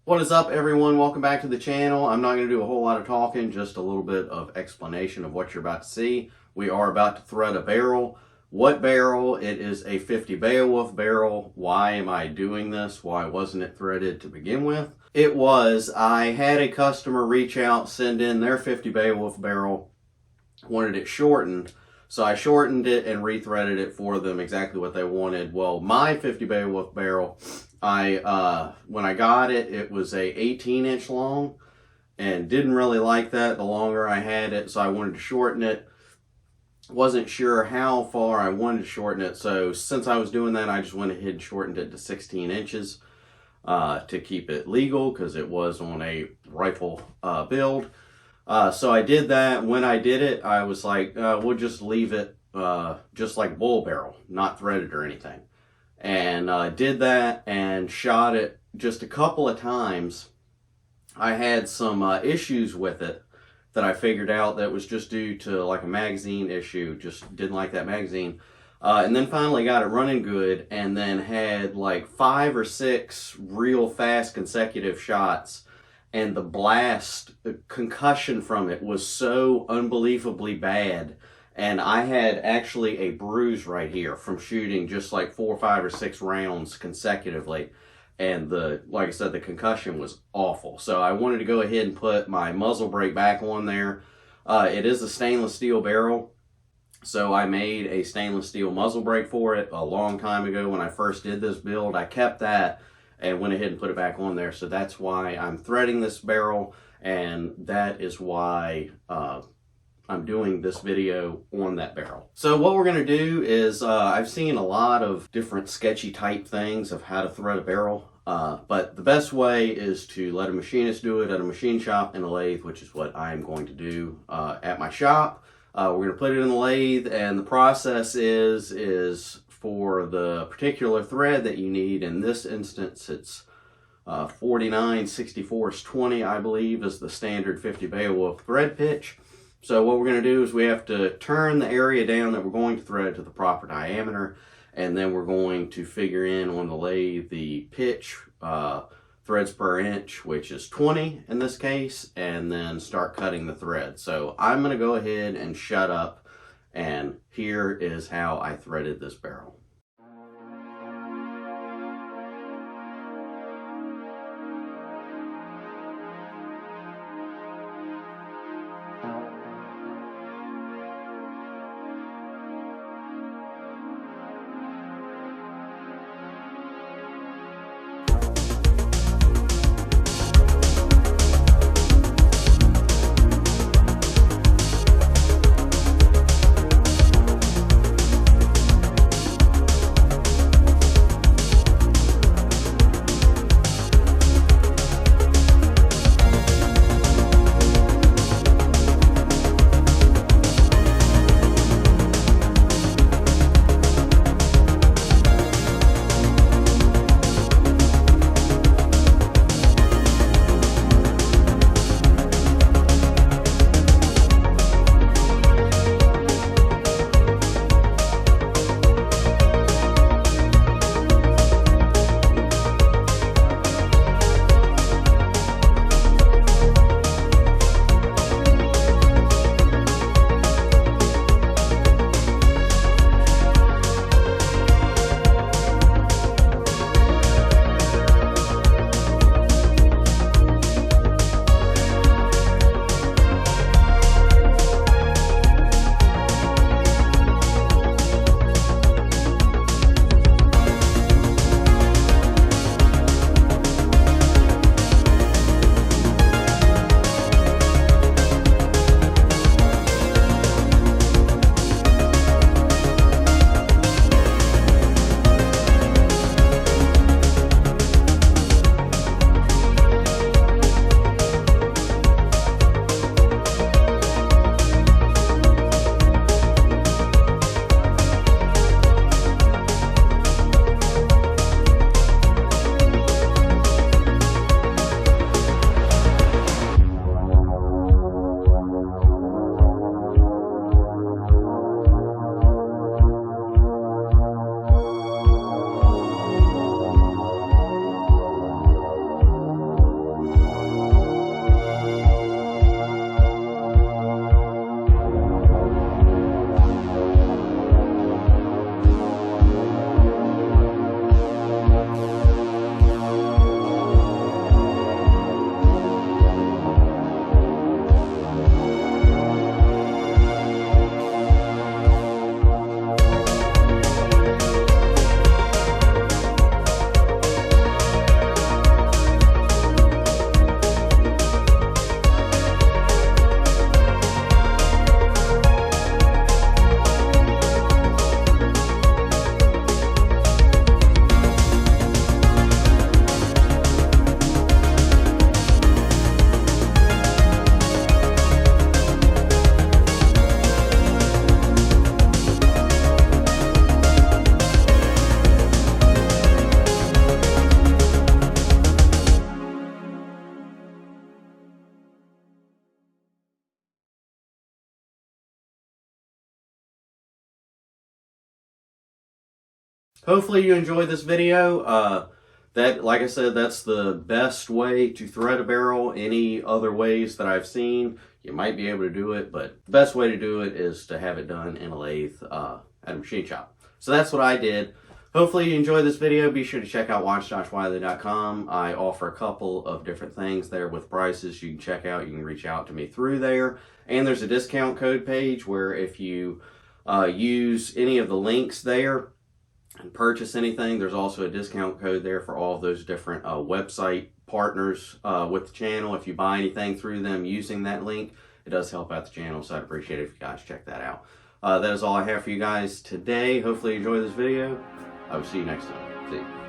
What is up, everyone? Welcome back to the channel. I'm not going to do a whole lot of talking, just a little bit of explanation of what you're about to see. We are about to thread a barrel. What barrel? It is a 50 Beowulf barrel. Why am I doing this? Why wasn't it threaded to begin with? I had a customer reach out, send in their 50 Beowulf barrel, wanted it shortened. So I shortened it and rethreaded it for them exactly what they wanted. Well, my 50 Beowulf barrel, when I got it, it was a 18-inch long and didn't really like that the longer I had it, so I wanted to shorten it. Wasn't sure how far I wanted to shorten it, so since I was doing that, I just went ahead and shortened it to 16 inches to keep it legal because it was on a rifle build. So I did that. When I did it, I was like, we'll just leave it just like bull barrel, not threaded or anything. And did that and shot it just a couple of times. I had some issues with it that I figured out that was just due to like a magazine issue. Just didn't like that magazine. And then finally got it running good, and then had like 5 or 6 real fast consecutive shots. And the concussion from it was so unbelievably bad. And I had actually a bruise right here from shooting just like 4, 5, or 6 rounds consecutively. And like I said, the concussion was awful. So I wanted to go ahead and put my muzzle brake back on there. It is a stainless steel barrel. So I made a stainless steel muzzle brake for it a long time ago when I first did this build. I kept that and went ahead and put it back on there. So that's why I'm threading this barrel, and that is why I'm doing this video on that barrel. So what we're going to do is, I've seen a lot of different sketchy type things of how to thread a barrel, but the best way is to let a machinist do it at a machine shop in a lathe, which is what I'm going to do at my shop. We're going to put it in the lathe, and the process is for the particular thread that you need. In this instance, it's 49/64/20, I believe, is the standard 50 Beowulf thread pitch. So what we're going to do is we have to turn the area down that we're going to thread to the proper diameter, and then we're going to figure in on the lathe the pitch, threads per inch, which is 20 in this case, and then start cutting the thread. So I'm going to go ahead and shut up, and here is how I threaded this barrel. hopefully you enjoyed this video. That, like I said, that's the best way to thread a barrel. Any other ways that I've seen, you might be able to do it, but the best way to do it is to have it done in a lathe at a machine shop. So that's what I did. Hopefully you enjoyed this video. Be sure to check out watchjoshwiley.com. I offer a couple of different things there with prices you can check out. You can reach out to me through there. And there's a discount code page where if you use any of the links there and purchase anything, there's also a discount code there for all of those different website partners with the channel. If you buy anything through them using that link, it does help out the channel, so I'd appreciate it if you guys check that out. That is all I have for you guys today. Hopefully you enjoyed this video. I will see you next time. See you.